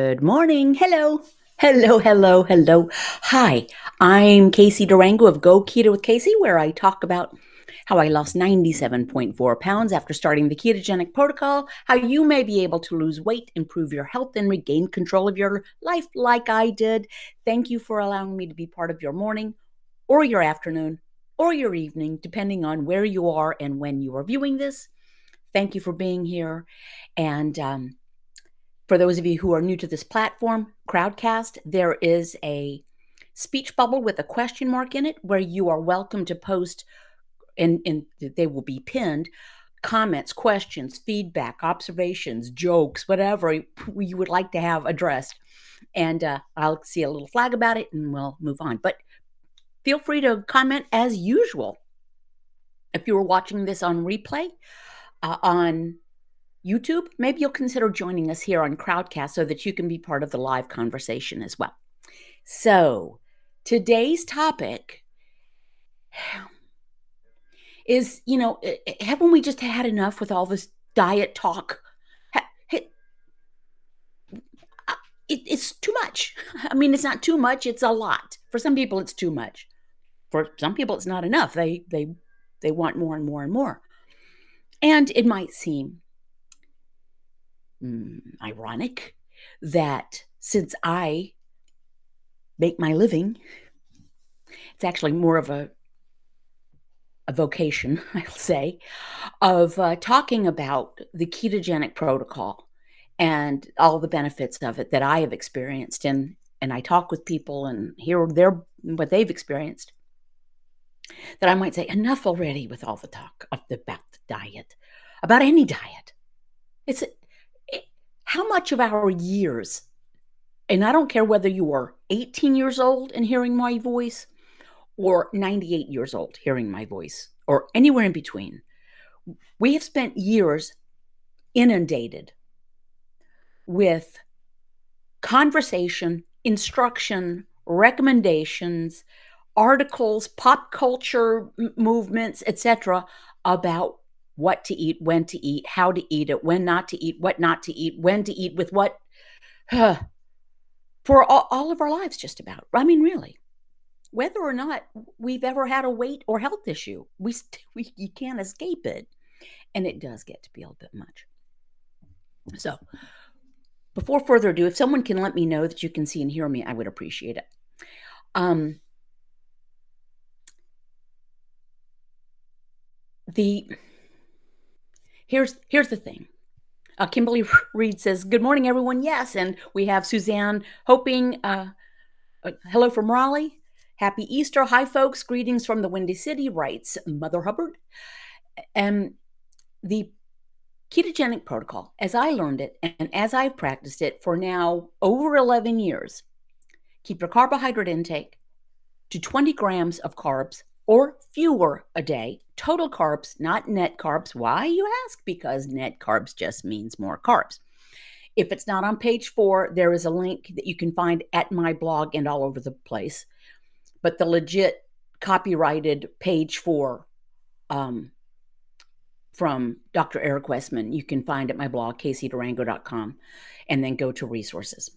Good morning. Hello. Hello, hello, hello. Hi, I'm Casey Durango of Go Keto with Casey, where I talk about how I lost 97.4 pounds after starting the ketogenic protocol, how you may be able to lose weight, improve your health, and regain control of your life like I did. Thank you for allowing me to be part of your morning or your afternoon or your evening, depending on where you are and when you are viewing this. Thank you for being here. And for those of you who are new to this platform, Crowdcast, there is a speech bubble with a question mark in it where you are welcome to post, and they will be pinned, comments, questions, feedback, observations, jokes, whatever you would like to have addressed. And I'll see a little flag about it and we'll move on. But feel free to comment as usual. If you were watching this on replay on YouTube, maybe you'll consider joining us here on Crowdcast so that you can be part of the live conversation as well. So, today's topic is, haven't we just had enough with all this diet talk? It's too much. I mean, it's not too much, it's a lot. For some people, it's too much. For some people, it's not enough. They want more and more and more. And it might seem ironic that since I make my living, it's actually more of a vocation, I'll say, of talking about the ketogenic protocol and all the benefits of it that I have experienced. And I talk with people and hear what they've experienced, that I might say, enough already with all the talk about the diet, about any diet. How much of our years, and I don't care whether you are 18 years old and hearing my voice or 98 years old hearing my voice or anywhere in between, we have spent years inundated with conversation, instruction, recommendations, articles, pop culture movements, etc., about what to eat, when to eat, how to eat it, when not to eat, what not to eat, when to eat with what, for all of our lives, just about. I mean, really, whether or not we've ever had a weight or health issue, you can't escape it, and it does get to be a bit much. So, before further ado, if someone can let me know that you can see and hear me, I would appreciate it. Here's the thing. Kimberly Reed says, "Good morning, everyone." Yes, and we have Suzanne Hoping. Hello from Raleigh. Happy Easter. Hi, folks. Greetings from the Windy City, writes Mother Hubbard. And the ketogenic protocol, as I learned it and as I've practiced it for now over 11 years, keep your carbohydrate intake to 20 grams of carbs or fewer a day. Total carbs, not net carbs. Why, you ask? Because net carbs just means more carbs. If it's not on page 4, there is a link that you can find at my blog and all over the place. But the legit copyrighted page 4 from Dr. Eric Westman, you can find at my blog, caseydurango.com, and then go to resources.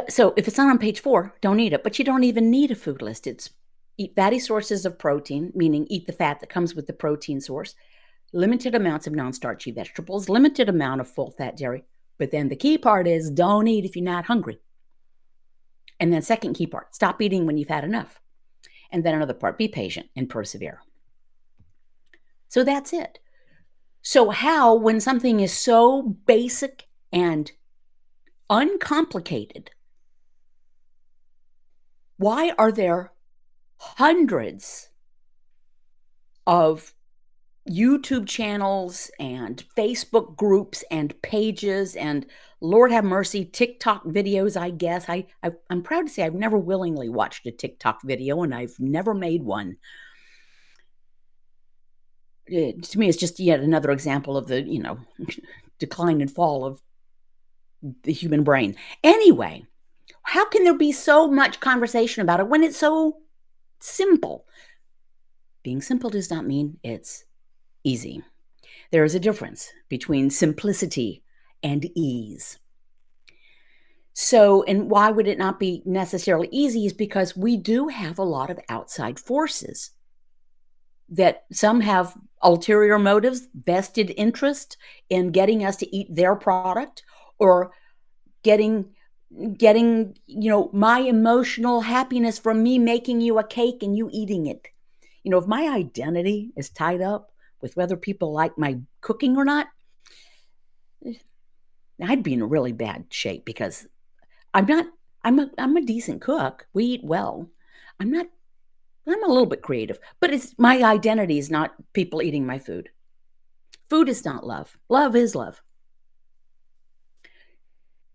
So if it's not on page 4, don't eat it. But you don't even need a food list. It's eat fatty sources of protein, meaning eat the fat that comes with the protein source, limited amounts of non-starchy vegetables, limited amount of full-fat dairy. But then the key part is don't eat if you're not hungry. And then second key part, stop eating when you've had enough. And then another part, be patient and persevere. So that's it. So how, when something is so basic and uncomplicated, why are there hundreds of YouTube channels and Facebook groups and pages and, Lord have mercy, TikTok videos, I guess. I'm proud to say I've never willingly watched a TikTok video, and I've never made one. To me, it's just yet another example of the, decline and fall of the human brain. Anyway, how can there be so much conversation about it when it's so simple? Being simple does not mean it's easy. There is a difference between simplicity and ease. So, and why would it not be necessarily easy is because we do have a lot of outside forces that some have ulterior motives, vested interest in getting us to eat their product or getting my emotional happiness from me making you a cake and you eating it. If my identity is tied up with whether people like my cooking or not, I'd be in a really bad shape because I'm not I'm a decent cook. We eat well. I'm not I'm a little bit creative, but it's my identity is not people eating my food. Food is not love. Love is love.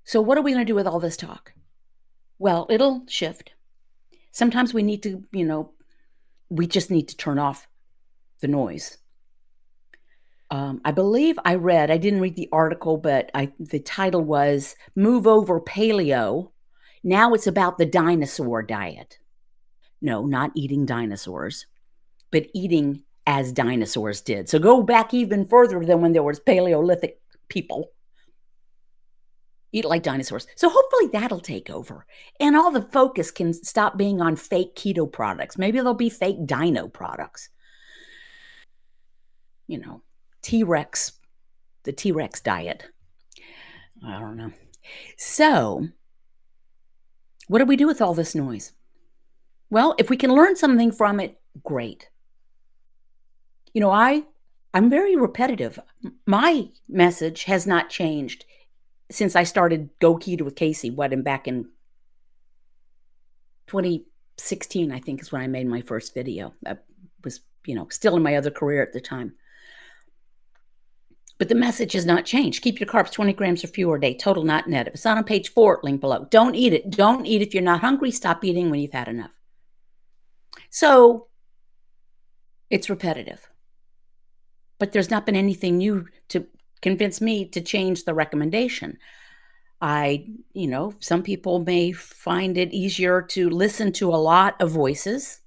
So what are we going to do with all this talk? Well, it'll shift. Sometimes we need to, we just need to turn off the noise. I believe I didn't read the article, but the title was Move Over Paleo. Now it's about the dinosaur diet. No, not eating dinosaurs, but eating as dinosaurs did. So go back even further than when there was Paleolithic people. Eat like dinosaurs. So hopefully that'll take over. And all the focus can stop being on fake keto products. Maybe there'll be fake dino products. T-Rex, the T-Rex diet. I don't know. So, what do we do with all this noise? Well, if we can learn something from it, great. I'm very repetitive. My message has not changed since I started Go Keto with Casey, back in 2016, I think is when I made my first video. I was, still in my other career at the time. But the message has not changed. Keep your carbs 20 grams or fewer a day, total, not net. If it's not on page 4, link below. Don't eat it. Don't eat if you're not hungry. Stop eating when you've had enough. So it's repetitive. But there's not been anything new to convince me to change the recommendation. Some people may find it easier to listen to a lot of voices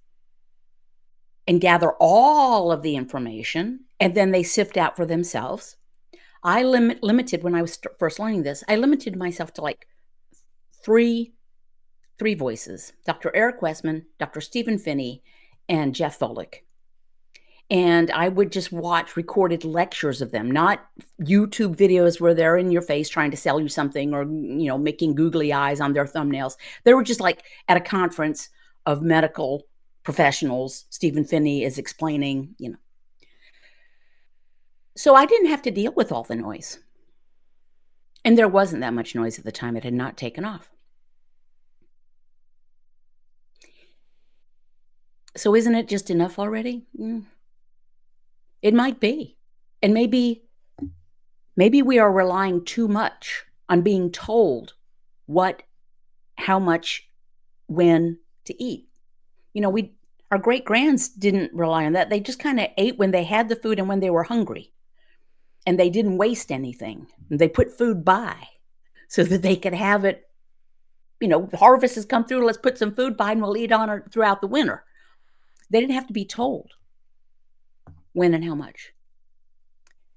and gather all of the information, and then they sift out for themselves. I limited when I was first learning this. I limited myself to like three voices: Dr. Eric Westman, Dr. Stephen Finney, and Jeff Volek. And I would just watch recorded lectures of them, not YouTube videos where they're in your face trying to sell you something or, making googly eyes on their thumbnails. They were just like at a conference of medical professionals. Stephen Finney is explaining, So I didn't have to deal with all the noise. And there wasn't that much noise at the time. It had not taken off. So isn't it just enough already? It might be. And maybe we are relying too much on being told what, how much, when to eat. Our great-grands didn't rely on that. They just kind of ate when they had the food and when they were hungry. And they didn't waste anything. They put food by so that they could have it. The harvest has come through. Let's put some food by and we'll eat on it throughout the winter. They didn't have to be told when and how much.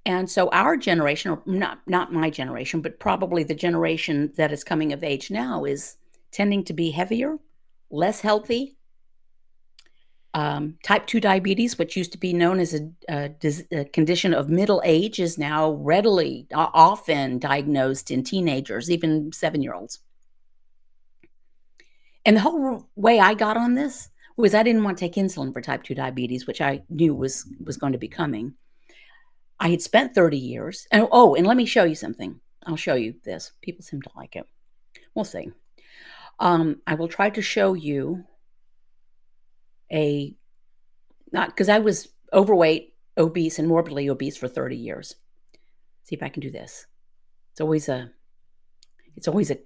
And so our generation, or not my generation, but probably the generation that is coming of age now, is tending to be heavier, less healthy. Type 2 diabetes, which used to be known as a condition of middle age, is now readily, often diagnosed in teenagers, even 7-year-olds. And the whole way I got on this was I didn't want to take insulin for type 2 diabetes, which I knew was going to be coming. I had spent 30 years. And let me show you something. I'll show you this. People seem to like it. We'll see. I will try to show you not because I was overweight, obese, and morbidly obese for 30 years. See if I can do this. It's always a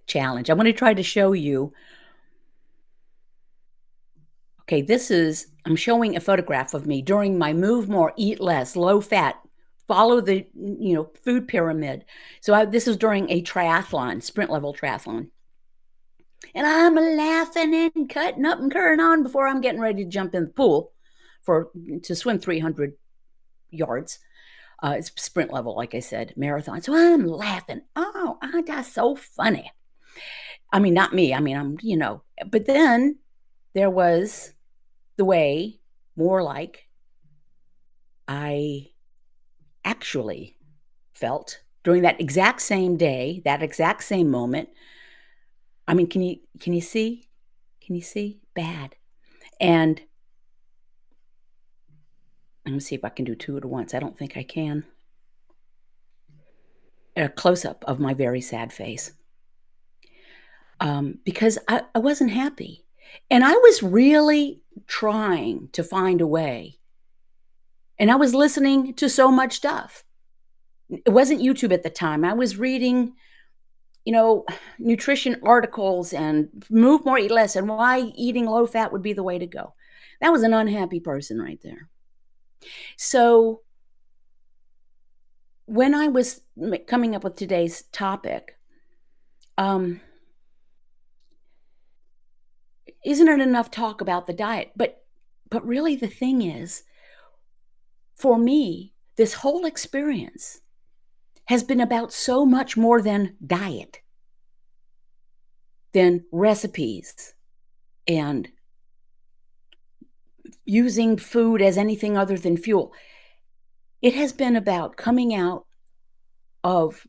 challenge. I'm going to try to show you. Okay, I'm showing a photograph of me during my move more, eat less, low fat, follow the, food pyramid. So this was during a triathlon, sprint level triathlon. And I'm laughing and cutting up and carrying on before I'm getting ready to jump in the pool to swim 300 yards. It's sprint level, like I said, marathon. So I'm laughing. Oh, that's so funny. I mean, not me. I mean, but then there was the way, more like I actually felt during that exact same day, that exact same moment. I mean, can you see? Can you see? Bad. And let me see if I can do two at once. I don't think I can. A close up of my very sad face, because I wasn't happy, and I was really trying to find a way. And I was listening to so much stuff. It wasn't YouTube at the time. I was reading, you know, nutrition articles and move more, eat less, and why eating low fat would be the way to go. That was an unhappy person right there. So when I was coming up with today's topic, um, isn't it enough talk about the diet? But really, the thing is, for me, this whole experience has been about so much more than diet, than recipes, and using food as anything other than fuel. It has been about coming out of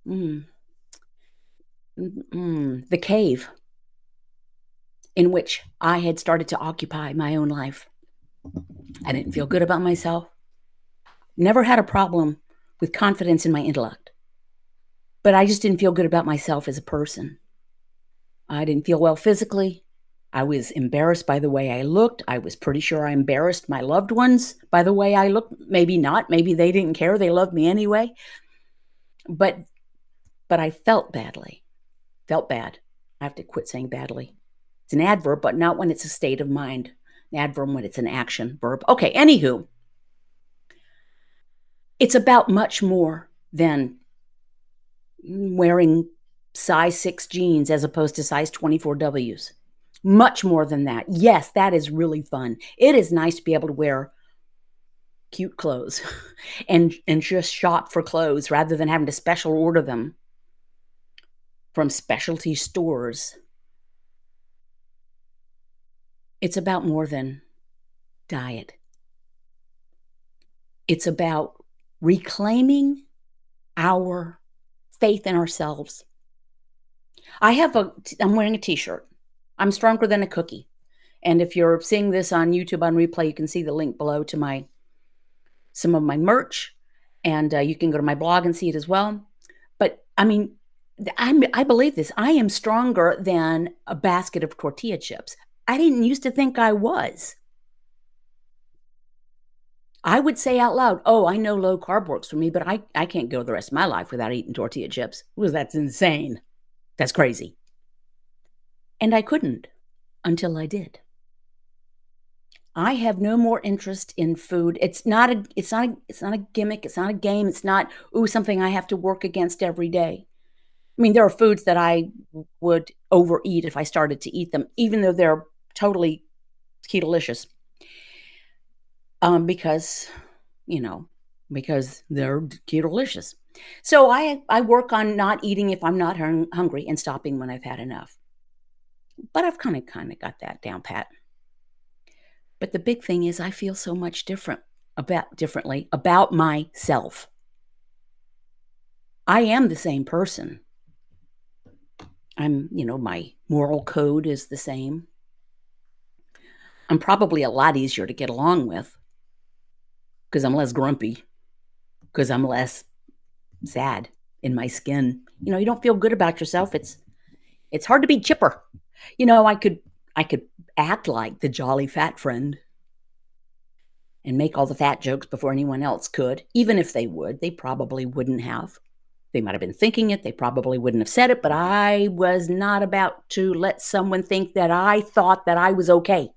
mm, the cave in which I had started to occupy my own life. I didn't feel good about myself, never had a problem with confidence in my intellect, but I just didn't feel good about myself as a person. I didn't feel well physically. I was embarrassed by the way I looked. I was pretty sure I embarrassed my loved ones by the way I looked. Maybe not. Maybe they didn't care. They loved me anyway. But I felt badly. Felt bad. I have to quit saying badly. It's an adverb, but not when it's a state of mind. An adverb when it's an action verb. Okay, anywho, it's about much more than wearing size 6 jeans as opposed to size 24 Ws. Much more than that. Yes, that is really fun. It is nice to be able to wear cute clothes and just shop for clothes rather than having to special order them from specialty stores. It's about more than diet. It's about reclaiming our faith in ourselves. I'm wearing a t-shirt. I'm stronger than a cookie. And if you're seeing this on YouTube on replay, you can see the link below to some of my merch, and you can go to my blog and see it as well. But I mean, I believe this. I am stronger than a basket of tortilla chips. I didn't used to think I was. I would say out loud, "Oh, I know low carb works for me, but I can't go the rest of my life without eating tortilla chips." Well, that's insane. That's crazy. And I couldn't until I did. I have no more interest in food. It's not a gimmick, it's not a game, it's not, "Ooh, something I have to work against every day." I mean, there are foods that I would overeat if I started to eat them, even though they're totally ketolicious, because, you know, because they're ketolicious. So I work on not eating if I'm not hungry and stopping when I've had enough. But I've kinda got that down pat. But the big thing is I feel so much differently about myself. I am the same person. My moral code is the same. I'm probably a lot easier to get along with because I'm less grumpy, because I'm less sad in my skin. You don't feel good about yourself. It's hard to be chipper. I could act like the jolly fat friend and make all the fat jokes before anyone else could. Even if they would, they probably wouldn't have. They might have been thinking it, they probably wouldn't have said it, but I was not about to let someone think that I thought that I was okay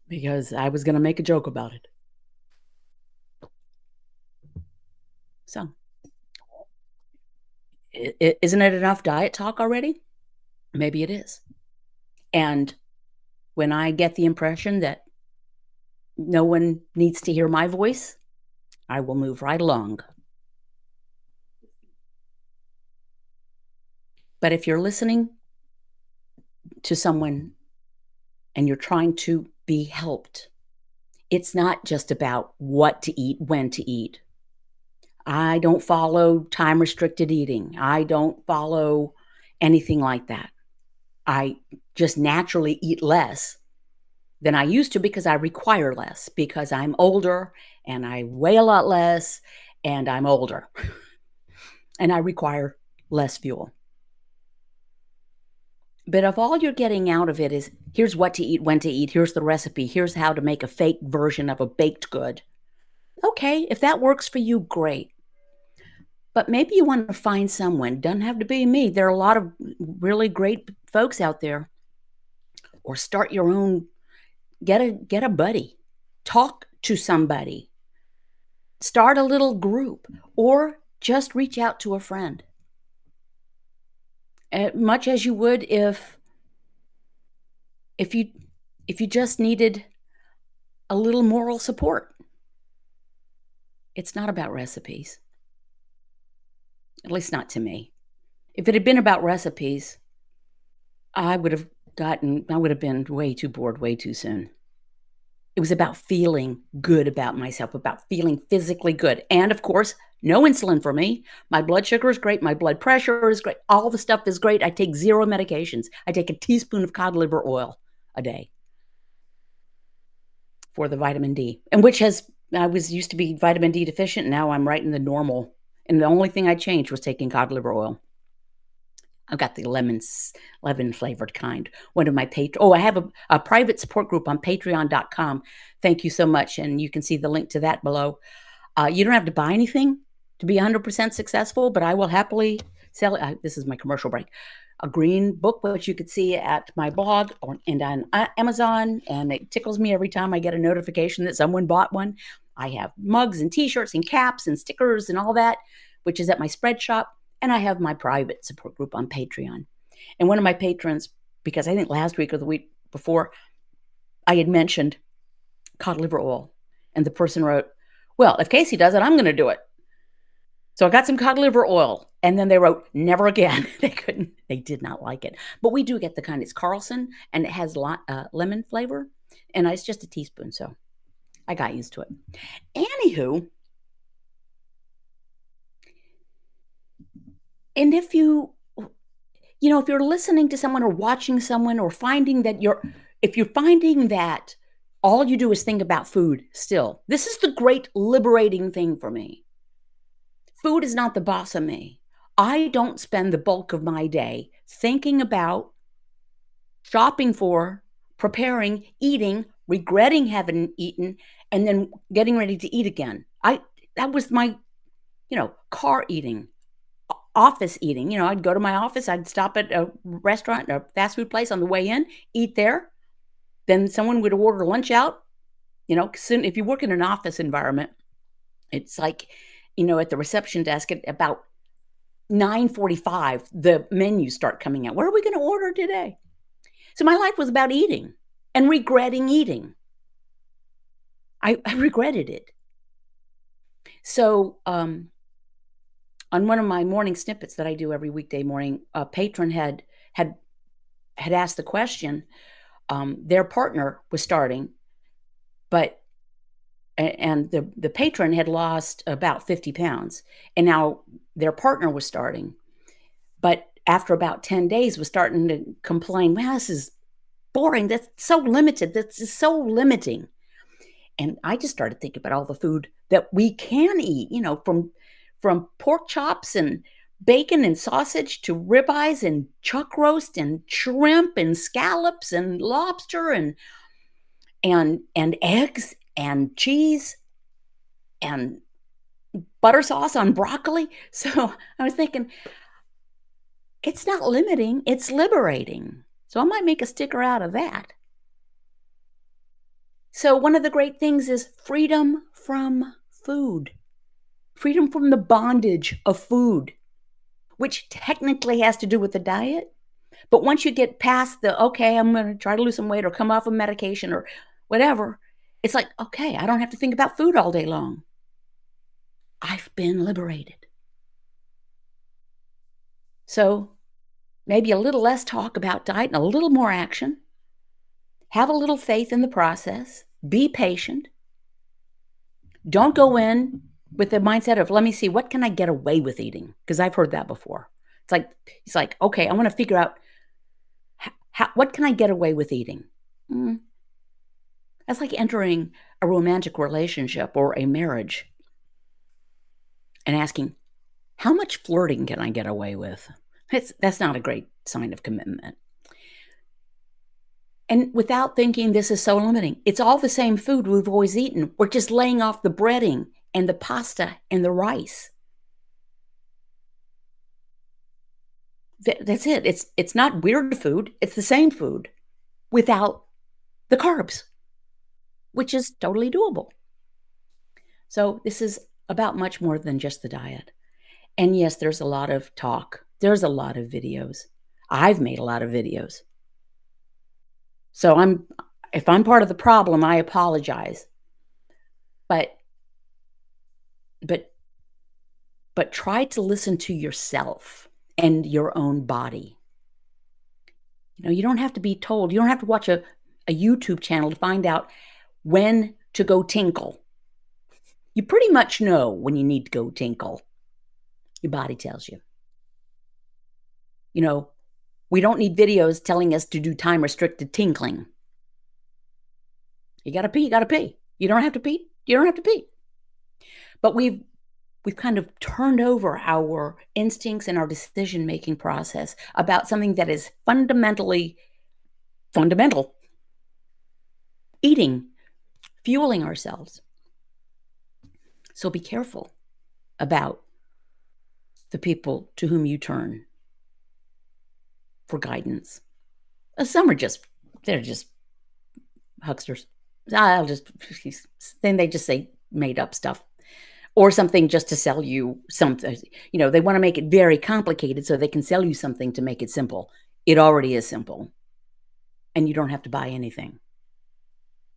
because I was going to make a joke about it. So, isn't it enough diet talk already? Maybe it is. And when I get the impression that No one needs to hear my voice. I will move right along. But if you're listening to someone and you're trying to be helped, it's not just about what to eat, when to eat. I don't follow time restricted eating. I don't follow anything like that. I just naturally eat less than I used to because I require less, because I'm older and I weigh a lot less and I'm older and I require less fuel. But if all you're getting out of it is here's what to eat, when to eat, here's the recipe, here's how to make a fake version of a baked good. Okay, if that works for you, great. But maybe you want to find someone, doesn't have to be me. There are a lot of really great folks out there. Or start your own, get a buddy. Talk to somebody. Start a little group or just reach out to a friend. Much as you would if you if you just needed a little moral support. It's not about recipes. At least not to me. If it had been about recipes, I would have been way too bored way too soon. It was about feeling good about myself, about feeling physically good. And of course, no insulin for me. My blood sugar is great. My blood pressure is great. All the stuff is great. I take 0 medications. I take a teaspoon of cod liver oil a day for the vitamin D, and which has, I was used to be vitamin D deficient. Now I'm right in the normal. And the only thing I changed was taking cod liver oil. I've got the lemon flavored kind. One of my I have a private support group on patreon.com. Thank you so much. And you can see the link to that below. You don't have to buy anything to be 100% successful, but I will happily sell it. This is my commercial break. A green book, which you could see at my blog and on Amazon. And it tickles me every time I get a notification that someone bought one. I have mugs and t-shirts and caps and stickers and all that, which is at my spread shop. And I have my private support group on Patreon. And one of my patrons, because I think last week or the week before, I had mentioned cod liver oil. And the person wrote, well, if Casey does it, I'm going to do it. So I got some cod liver oil. And then they wrote, never again. They did not like it. But we do get the kind, it's Carlson, and it has lemon flavor. And it's just a teaspoon. So I got used to it. Anywho, and if if you're listening to someone or watching someone or if you're finding that all you do is think about food still, this is the great liberating thing for me. Food is not the boss of me. I don't spend the bulk of my day thinking about shopping for, preparing, eating, regretting having eaten, and then getting ready to eat again. That was my, car eating, office eating. I'd go to my office, I'd stop at a restaurant, a fast food place on the way in, eat there. Then someone would order lunch out. If you work in an office environment, it's like, at the reception desk at about 9:45, the menus start coming out. What are we going to order today? So my life was about eating and regretting eating. I regretted it. So, on one of my morning snippets that I do every weekday morning, a patron had asked the question. Their partner was starting, but and the patron had lost about 50 pounds, and now their partner was starting, but after about 10 days was starting to complain, well, this is boring. That's so limited. That's so limiting. And I just started thinking about all the food that we can eat, from pork chops and bacon and sausage to ribeyes and chuck roast and shrimp and scallops and lobster and eggs and cheese and butter sauce on broccoli. So I was thinking, it's not limiting, it's liberating. So I might make a sticker out of that. So one of the great things is freedom from food, freedom from the bondage of food, which technically has to do with the diet. But once you get past okay, I'm going to try to lose some weight or come off of medication or whatever, It's like, okay, I don't have to think about food all day long. I've been liberated. So maybe a little less talk about diet and a little more action. Have a little faith in the process. Be patient. Don't go in with the mindset of, let me see, what can I get away with eating? Because I've heard that before. It's like, okay, I want to figure out what can I get away with eating? Mm, that's like entering a romantic relationship or a marriage and asking, how much flirting can I get away with? That's not a great sign of commitment. And without thinking this is so limiting, it's all the same food we've always eaten. We're just laying off the breading and the pasta and the rice. That's it. It's not weird food. It's the same food without the carbs, which is totally doable. So this is about much more than just the diet. And yes, there's a lot of talk. There's a lot of videos. I've made a lot of videos. So if I'm part of the problem, I apologize. But but but try to listen to yourself and your own body. You don't have to be told. You don't have to watch a YouTube channel to find out when to go tinkle. You pretty much know when you need to go tinkle. Your body tells you. You know, we don't need videos telling us to do time restricted tinkling. You got to pee, you got to pee. You don't have to pee, you don't have to pee. But we've kind of turned over our instincts and our decision making process about something that is fundamentally fundamental: eating, fueling ourselves. So be careful about the people to whom you turn for guidance. Some are they're just hucksters. I'll just then they just say made up stuff or something just to sell you something. They want to make it very complicated so they can sell you something to make it simple. It already is simple, and you don't have to buy anything.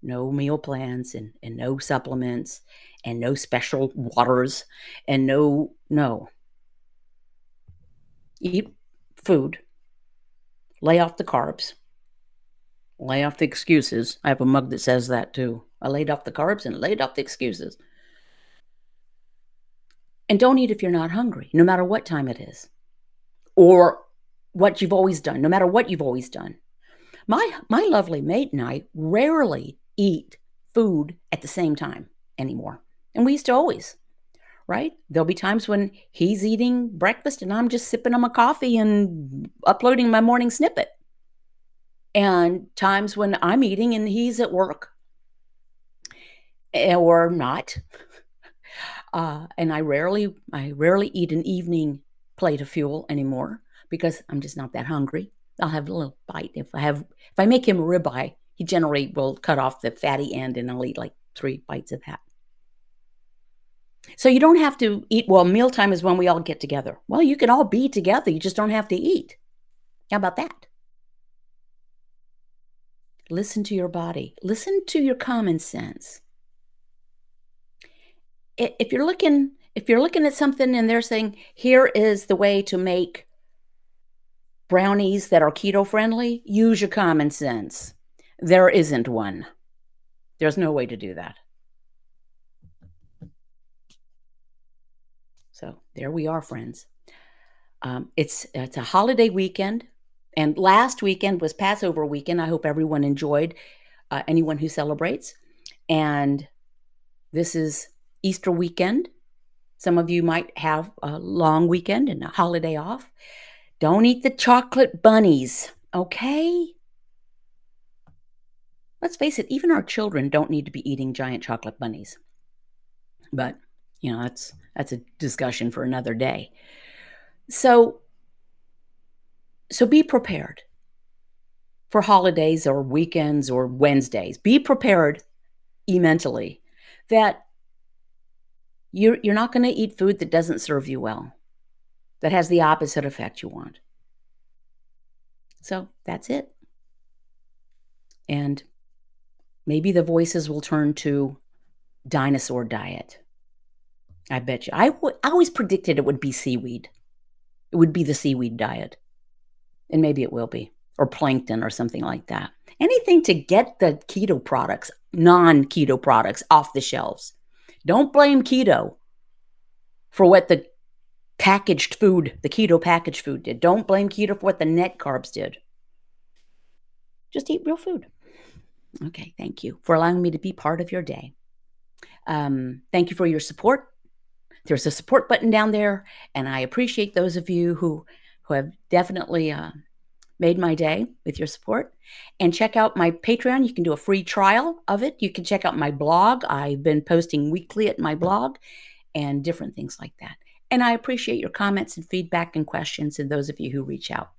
No meal plans and no supplements and no special waters and no. Eat food, lay off the carbs, lay off the excuses. I have a mug that says that too. I laid off the carbs and laid off the excuses. And don't eat if you're not hungry, no matter what time it is or what you've always done, no matter what you've always done. My lovely mate and I rarely eat food at the same time anymore. And we used to always, right? There'll be times when he's eating breakfast and I'm just sipping on my coffee and uploading my morning snippet. And times when I'm eating and he's at work or not. And I rarely eat an evening plate of fuel anymore because I'm just not that hungry. I'll have a little bite. If I make him a ribeye, he generally will cut off the fatty end and I'll eat like 3 bites of that. So you don't have to eat. Well, mealtime is when we all get together. Well, you can all be together. You just don't have to eat. How about that? Listen to your body. Listen to your common sense. If you're looking at something and they're saying, here is the way to make brownies that are keto friendly, use your common sense. There isn't one. There's no way to do that. So there we are, friends. It's a holiday weekend, and last weekend was Passover weekend. I hope everyone enjoyed. Anyone who celebrates, and this is Easter weekend. Some of you might have a long weekend and a holiday off. Don't eat the chocolate bunnies, okay? Let's face it, even our children don't need to be eating giant chocolate bunnies. But, that's a discussion for another day. So be prepared for holidays or weekends or Wednesdays. Be prepared mentally that you're not going to eat food that doesn't serve you well, that has the opposite effect you want. So that's it. And Maybe the voices will turn to dinosaur diet. I bet you. I always predicted it would be seaweed. It would be the seaweed diet. And maybe it will be. Or plankton or something like that. Anything to get the keto products, non-keto products, off the shelves. Don't blame keto for what the packaged food, the keto packaged food did. Don't blame keto for what the net carbs did. Just eat real food. Okay, thank you for allowing me to be part of your day. Thank you for your support. There's a support button down there, and I appreciate those of you who have definitely made my day with your support. And check out my Patreon. You can do a free trial of it. You can check out my blog. I've been posting weekly at my blog and different things like that. And I appreciate your comments and feedback and questions and those of you who reach out.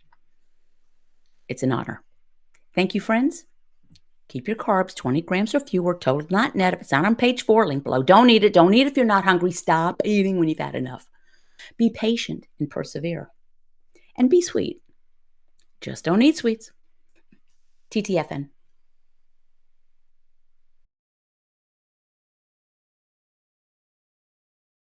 It's an honor. Thank you, friends. Keep your carbs 20 grams or fewer, total, not net. If it's not on page 4, link below. Don't eat it. Don't eat if you're not hungry. Stop eating when you've had enough. Be patient and persevere. And be sweet. Just don't eat sweets. TTFN.